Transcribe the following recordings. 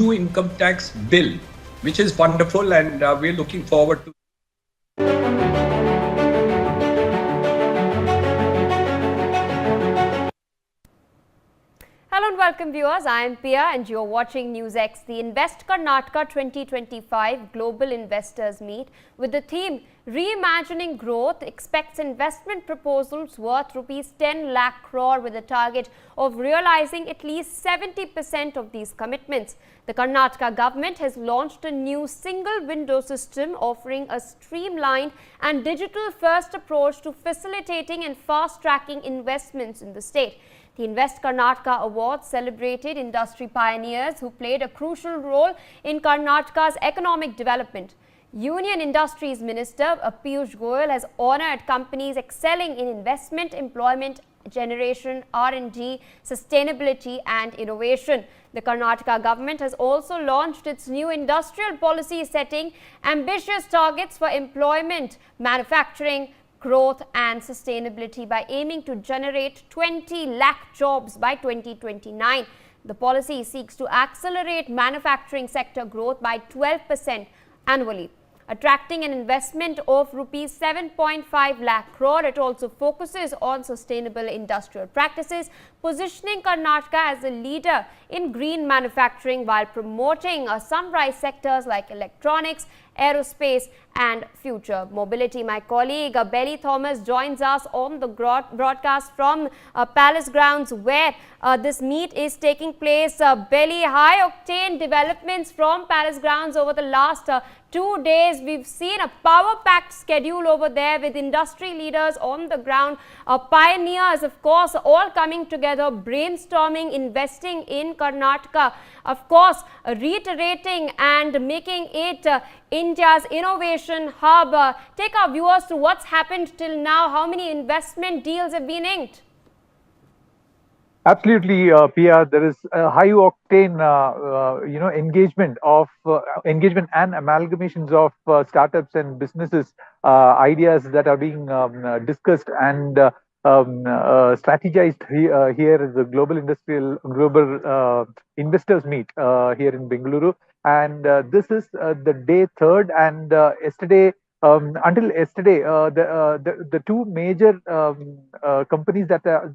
new income tax bill, which is wonderful, and we're looking forward to. Hello and welcome viewers, I am Pia and you are watching NewsX. The Invest Karnataka 2025 Global Investors Meet with the theme Reimagining Growth expects investment proposals worth rupees 10 lakh crore with a target of realizing at least 70% of these commitments. The Karnataka government has launched a new single window system offering a streamlined and digital first approach to facilitating and fast tracking investments in the state. The Invest Karnataka Awards celebrated industry pioneers who played a crucial role in Karnataka's economic development. Union Industries Minister Piyush Goyal has honoured companies excelling in investment, employment generation, R&D, sustainability and innovation. The Karnataka government has also launched its new industrial policy setting ambitious targets for employment, manufacturing, growth and sustainability by aiming to generate 20 lakh jobs by 2029. The policy seeks to accelerate manufacturing sector growth by 12% annually, attracting an investment of rupees 7.5 lakh crore. It also focuses on sustainable industrial practices, positioning Karnataka as a leader in green manufacturing while promoting sunrise sectors like electronics, aerospace and future mobility. My colleague Belly Thomas joins us on the broadcast from Palace Grounds where this meet is taking place. Belly, high octane developments from Palace Grounds over the last 2 days. We've seen a power-packed schedule over there with industry leaders on the ground, pioneers of course all coming together, brainstorming, investing in Karnataka, of course reiterating and making it India's innovation hub. Take our viewers to what's happened till now. How many investment deals have been inked? Absolutely, Pia. There is a high octane, engagement and amalgamations of startups and businesses, ideas that are being discussed and strategized here is the global investors meet here in Bengaluru, and this is the day third. And until yesterday, the two major companies that have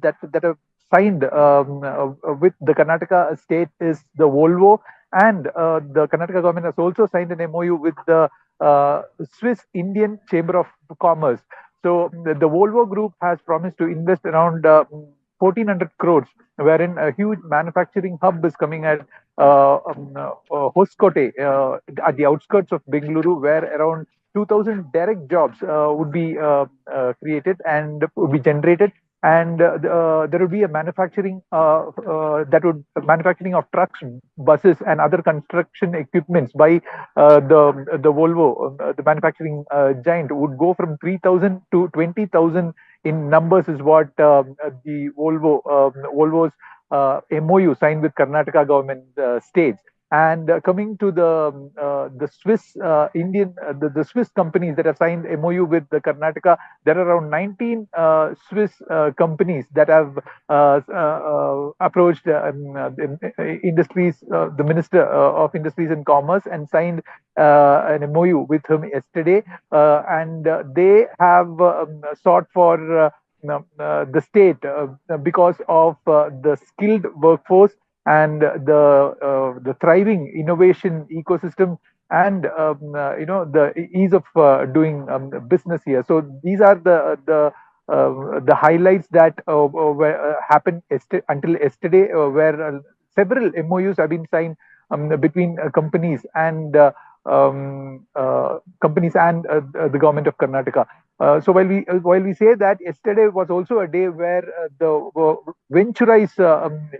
signed with the Karnataka state is the Volvo, and the Karnataka government has also signed an MOU with the Swiss Indian Chamber of Commerce. So the Volvo Group has promised to invest around 1,400 crores, wherein a huge manufacturing hub is coming at Hoskote at the outskirts of Bengaluru, where around 2,000 direct jobs would be created and would be generated. And there will be a manufacturing manufacturing of trucks, buses, and other construction equipments by the Volvo. The manufacturing giant would go from 3,000 to 20,000 in numbers, is what the Volvo's MOU signed with Karnataka government states. And coming to the Swiss the Swiss companies that have signed MOU with the Karnataka, there are around 19 Swiss companies that have approached industries, the Minister of Industries and Commerce, and signed an MOU with him yesterday, and they have sought for the state because of the skilled workforce and the thriving innovation ecosystem and the ease of doing business here. So these are the highlights that happened until yesterday, where several MOUs have been signed between companies and the government of Karnataka. So while we say that yesterday was also a day where the Venturize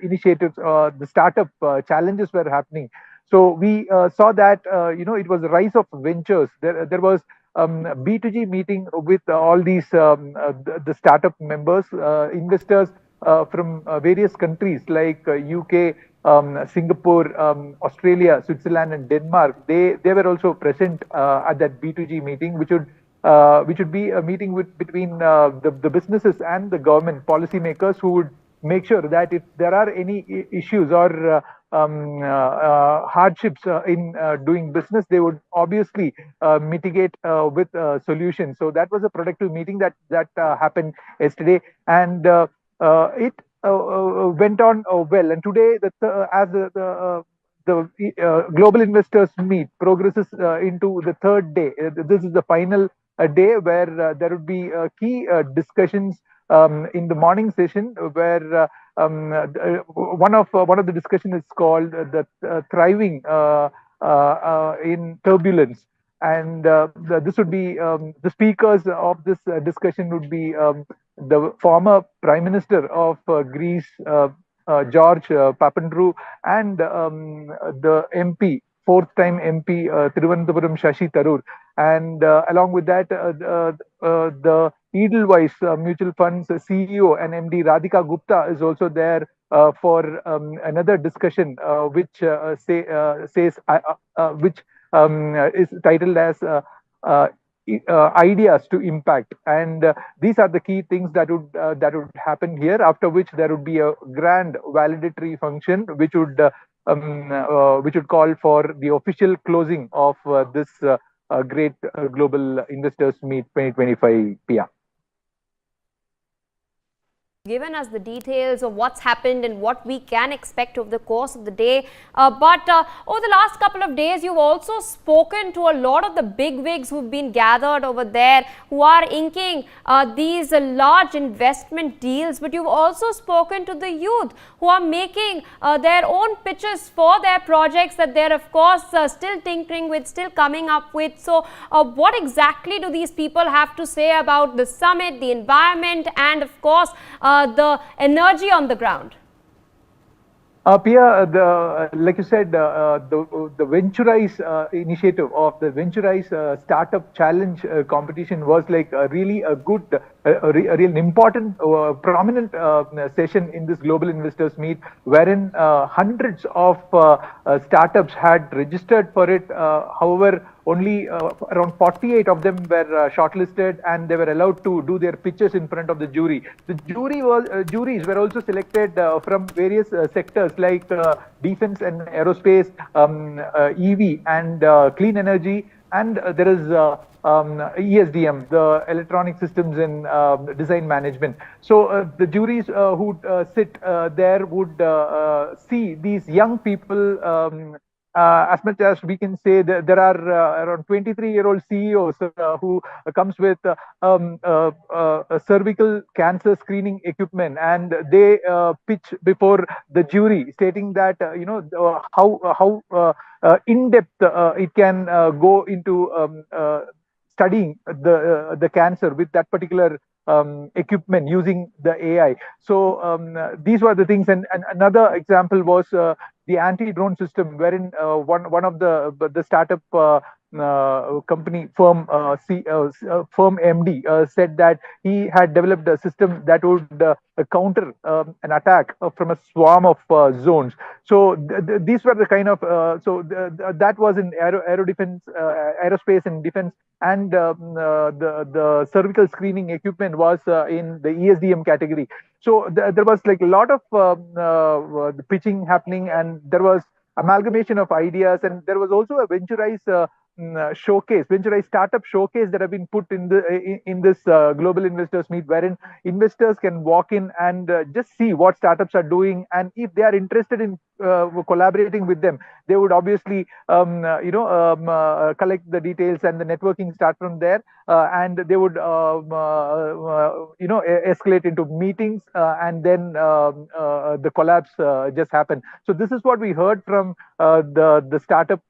initiatives, the startup challenges were happening. So we saw that it was the rise of ventures. There was B2G meeting with all these the startup members, investors from various countries like UK, Singapore, Australia, Switzerland, and Denmark. They were also present at that B2G meeting, which would be a meeting between the businesses and the government policymakers, who would make sure that if there are any issues or hardships in doing business, they would obviously mitigate with solutions. So that was a productive meeting that happened yesterday, and it went on well. And today, as the global investors meet progresses into the third day. This is the final day where there would be key discussions in the morning session, where one of the discussion is called the thriving in turbulence. And this would be the speakers of this discussion would be the former Prime Minister of Greece, George Papandreou, and the MP, fourth time MP, Thiruvananthapuram Shashi Tharoor. And along with that, the Edelweiss Mutual Funds CEO and MD Radhika Gupta is also there for another discussion, which is titled as uh, ideas to impact. And these are the key things that would happen here. After which there would be a grand validatory function, which would call for the official closing of this great global investors meet 2025. Pia. Given us the details of what's happened and what we can expect over the course of the day. But over the last couple of days, you've also spoken to a lot of the bigwigs who've been gathered over there, who are inking these large investment deals. But you've also spoken to the youth who are making their own pitches for their projects that they're, of course, still tinkering with, still coming up with. So what exactly do these people have to say about the summit, the environment, and, of course, the energy on the ground? Pia, like you said, the Venturize initiative of the Venturize Startup Challenge competition was like really a good, a real important, prominent session in this global investors meet, wherein hundreds of startups had registered for it. However, only around 48 of them were shortlisted, and they were allowed to do their pitches in front of the jury. The juries were also selected from various sectors like defense and aerospace, EV and clean energy, and there is ESDM, the electronic systems in design management. So the juries who sit there would see these young people. As much as we can say that there are around 23-year-old CEOs who comes with a cervical cancer screening equipment, and they pitch before the jury, stating that how in depth it can go into studying the cancer with that particular equipment using the AI. So these were the things, and another example was the anti-drone system, wherein one of the startup company firm firm MD said that he had developed a system that would counter an attack from a swarm of zones. So these were the kind of that was in aero defense, aerospace and defense, and the cervical screening equipment was in the ESDM category. So there was like a lot of pitching happening, and there was amalgamation of ideas, and there was also a Venturize showcase, Venturize startup showcase that have been put in this global investors meet, wherein investors can walk in and just see what startups are doing, and if they are interested in collaborating with them, they would obviously collect the details, and the networking start from there, and they would escalate into meetings, and then the collapse just happened. So this is what we heard from the startup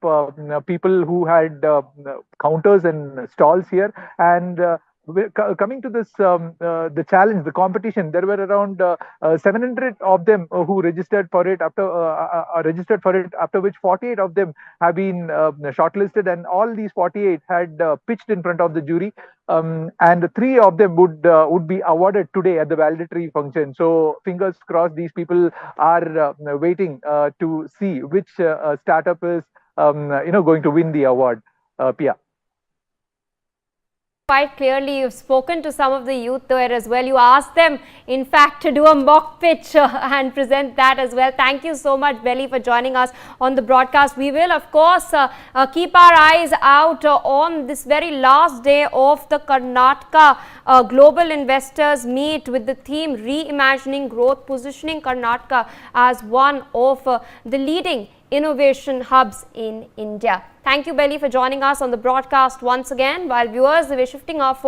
people who had counters and stalls here. And coming to this the challenge, the competition, there were around 700 of them who registered for it, after which 48 of them have been shortlisted, and all these 48 had pitched in front of the jury, and 3 of them would be awarded today at the validatory function. So fingers crossed, these people are waiting to see which startup is going to win the award. Pia. Quite clearly, you've spoken to some of the youth there as well. You asked them, in fact, to do a mock pitch and present that as well. Thank you so much, Belly, for joining us on the broadcast. We will, of course, keep our eyes out on this very last day of the Karnataka Global Investors Meet with the theme Reimagining Growth, positioning Karnataka as one of the leading innovation hubs in India. Thank you, Belly, for joining us on the broadcast once again. While viewers, we're shifting our focus